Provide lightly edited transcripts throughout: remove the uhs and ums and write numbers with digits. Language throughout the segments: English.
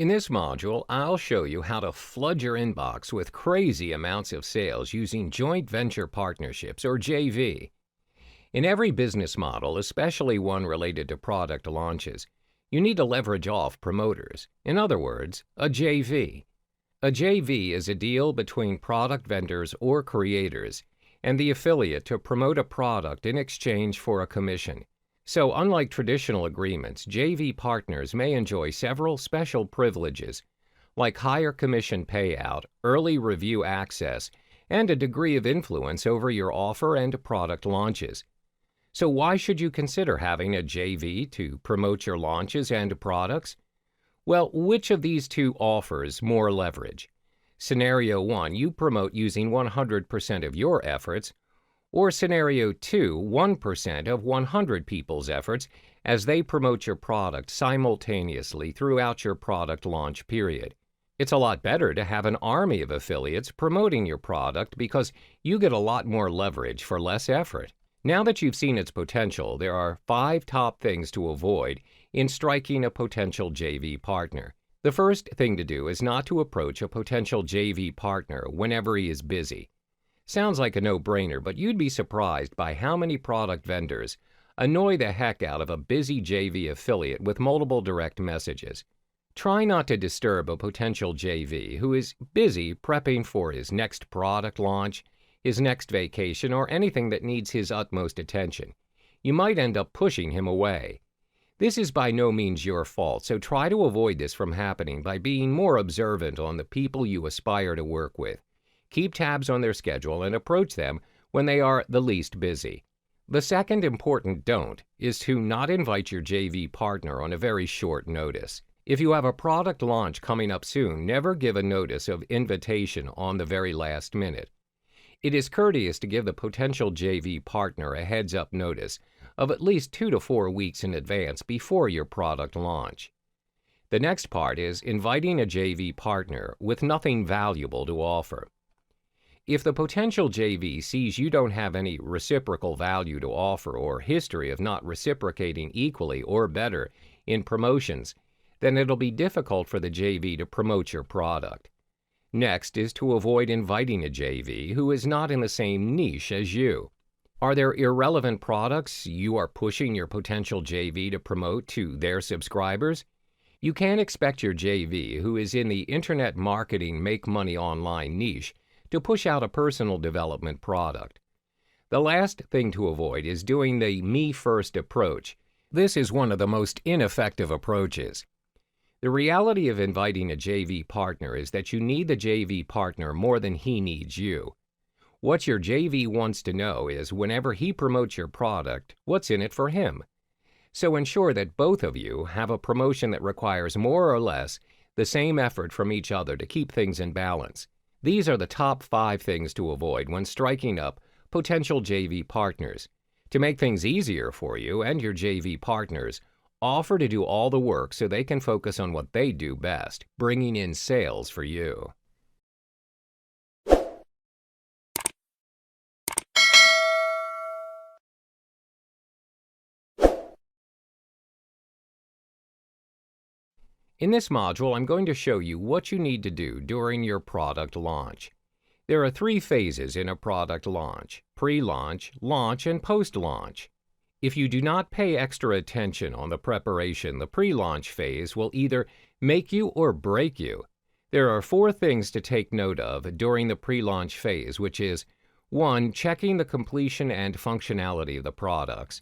In this module, I'll show you how to flood your inbox with crazy amounts of sales using joint venture partnerships, or JV. In every business model, especially one related to product launches, you need to leverage off promoters. In other words, a JV. A JV is a deal between product vendors or creators and the affiliate to promote a product in exchange for a commission. So, unlike traditional agreements, JV partners may enjoy several special privileges, like higher commission payout, early review access, and a degree of influence over your offer and product launches. So why should you consider having a JV to promote your launches and products? Well, which of these two offers more leverage? Scenario 1, you promote using 100% of your efforts, or Scenario 2, 1% of 100 people's efforts as they promote your product simultaneously throughout your product launch period. It's a lot better to have an army of affiliates promoting your product because you get a lot more leverage for less effort. Now that you've seen its potential, there are 5 top things to avoid in striking a potential JV partner. The first thing to do is not to approach a potential JV partner whenever he is busy. Sounds like a no-brainer, but you'd be surprised by how many product vendors annoy the heck out of a busy JV affiliate with multiple direct messages. Try not to disturb a potential JV who is busy prepping for his next product launch, his next vacation, or anything that needs his utmost attention. You might end up pushing him away. This is by no means your fault, so try to avoid this from happening by being more observant on the people you aspire to work with. Keep tabs on their schedule and approach them when they are the least busy. The second important don't is to not invite your JV partner on a very short notice. If you have a product launch coming up soon, never give a notice of invitation on the very last minute. It is courteous to give the potential JV partner a heads-up notice of at least 2 to 4 weeks in advance before your product launch. The next part is inviting a JV partner with nothing valuable to offer. If the potential JV sees you don't have any reciprocal value to offer or history of not reciprocating equally or better in promotions, then it'll be difficult for the JV to promote your product. Next is to avoid inviting a JV who is not in the same niche as you. Are there irrelevant products you are pushing your potential JV to promote to their subscribers? You can't expect your JV who is in the internet marketing make money online niche to push out a personal development product. The last thing to avoid is doing the me first approach. This is one of the most ineffective approaches. The reality of inviting a JV partner is that you need the JV partner more than he needs you. What your JV wants to know is whenever he promotes your product, what's in it for him. So ensure that both of you have a promotion that requires more or less the same effort from each other to keep things in balance. These are the top 5 things to avoid when striking up potential JV partners. To make things easier for you and your JV partners, offer to do all the work so they can focus on what they do best, bringing in sales for you. In this module, I'm going to show you what you need to do during your product launch. There are 3 phases in a product launch: pre-launch, launch, and post-launch. If you do not pay extra attention on the preparation, the pre-launch phase will either make you or break you. There are 4 things to take note of during the pre-launch phase, which is 1. Checking the completion and functionality of the products.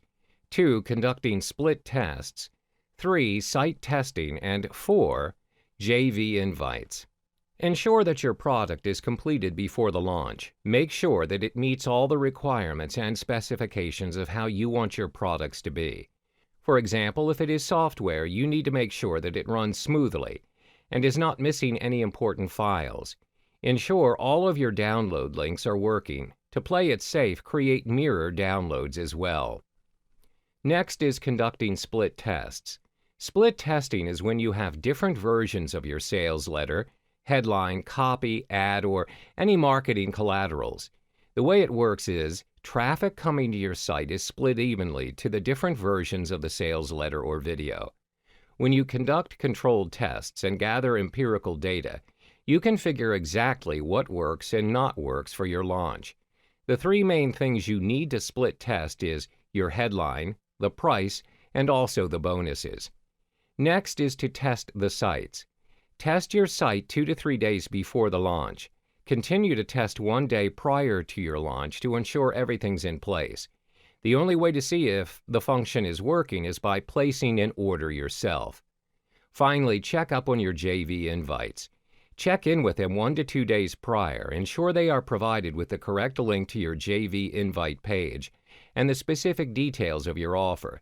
2. Conducting split tests. 3. Site testing. And 4. JV invites. Ensure that your product is completed before the launch. Make sure that it meets all the requirements and specifications of how you want your products to be. For example, if it is software, you need to make sure that it runs smoothly and is not missing any important files. Ensure all of your download links are working. To play it safe, create mirror downloads as well. Next is conducting split tests. Split testing is when you have different versions of your sales letter, headline, copy, ad, or any marketing collaterals. The way it works is, traffic coming to your site is split evenly to the different versions of the sales letter or video. When you conduct controlled tests and gather empirical data, you can figure exactly what works and not works for your launch. The three main things you need to split test is your headline, the price, and also the bonuses. Next is to test the sites. Test your site 2 to 3 days before the launch. Continue to test 1 day prior to your launch to ensure everything's in place. The only way to see if the function is working is by placing an order yourself. Finally, check up on your JV invites. Check in with them 1 to 2 days prior. Ensure they are provided with the correct link to your JV invite page and the specific details of your offer.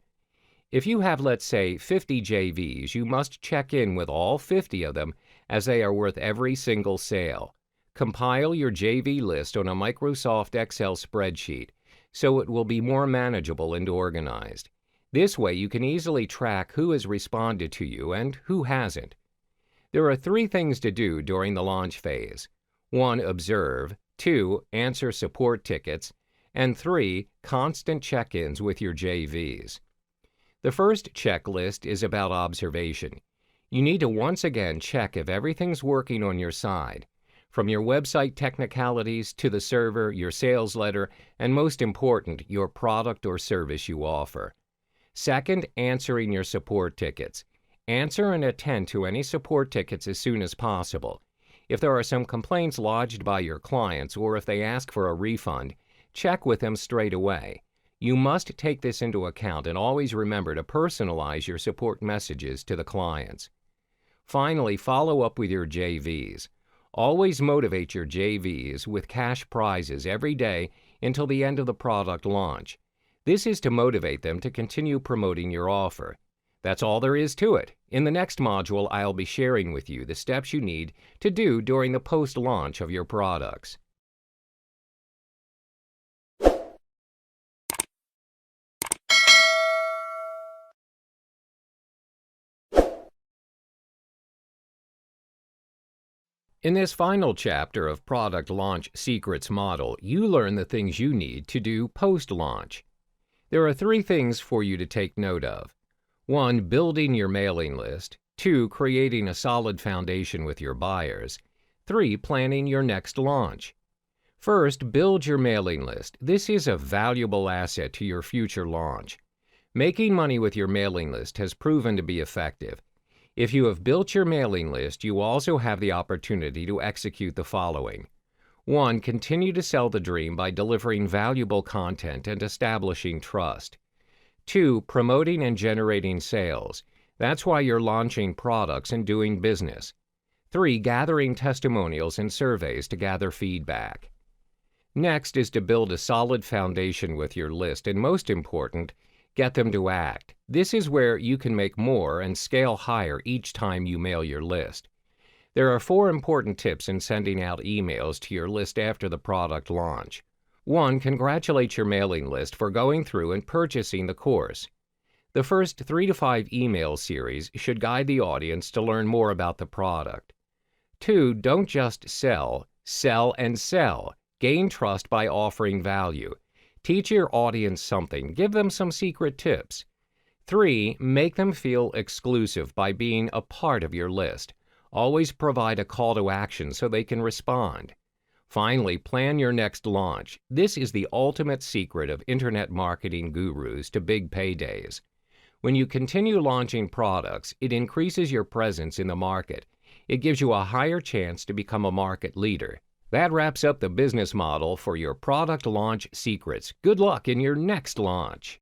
If you have, let's say, 50 JVs, you must check in with all 50 of them as they are worth every single sale. Compile your JV list on a Microsoft Excel spreadsheet so it will be more manageable and organized. This way you can easily track who has responded to you and who hasn't. There are 3 things to do during the launch phase. 1. Observe. 2. Answer support tickets. And 3. Constant check-ins with your JVs. The first checklist is about observation. You need to once again check if everything's working on your side, from your website technicalities to the server, your sales letter, and most important, your product or service you offer. Second, answering your support tickets. Answer and attend to any support tickets as soon as possible. If there are some complaints lodged by your clients or if they ask for a refund, check with them straight away. You must take this into account and always remember to personalize your support messages to the clients. Finally, follow up with your JVs. Always motivate your JVs with cash prizes every day until the end of the product launch. This is to motivate them to continue promoting your offer. That's all there is to it. In the next module, I'll be sharing with you the steps you need to do during the post-launch of your products. In this final chapter of Product Launch Secrets Model, you learn the things you need to do post-launch. There are 3 things for you to take note of. 1. Building your mailing list. 2. Creating a solid foundation with your buyers. 3. Planning your next launch. First, build your mailing list. This is a valuable asset to your future launch. Making money with your mailing list has proven to be effective. If you have built your mailing list, you also have the opportunity to execute the following. 1. Continue to sell the dream by delivering valuable content and establishing trust. 2. Promoting and generating sales. That's why you're launching products and doing business. 3. Gathering testimonials and surveys to gather feedback. Next is to build a solid foundation with your list, and most important, get them to act. This is where you can make more and scale higher each time you mail your list. There are 4 important tips in sending out emails to your list after the product launch. 1. Congratulate your mailing list for going through and purchasing the course. The first 3 to 5 email series should guide the audience to learn more about the product. 2. Don't just sell, sell and sell. Gain trust by offering value. Teach your audience something. Give them some secret tips. 3. Make them feel exclusive by being a part of your list. Always provide a call to action so they can respond. Finally, plan your next launch. This is the ultimate secret of internet marketing gurus to big paydays. When you continue launching products, it increases your presence in the market. It gives you a higher chance to become a market leader. That wraps up the business model for your product launch secrets. Good luck in your next launch.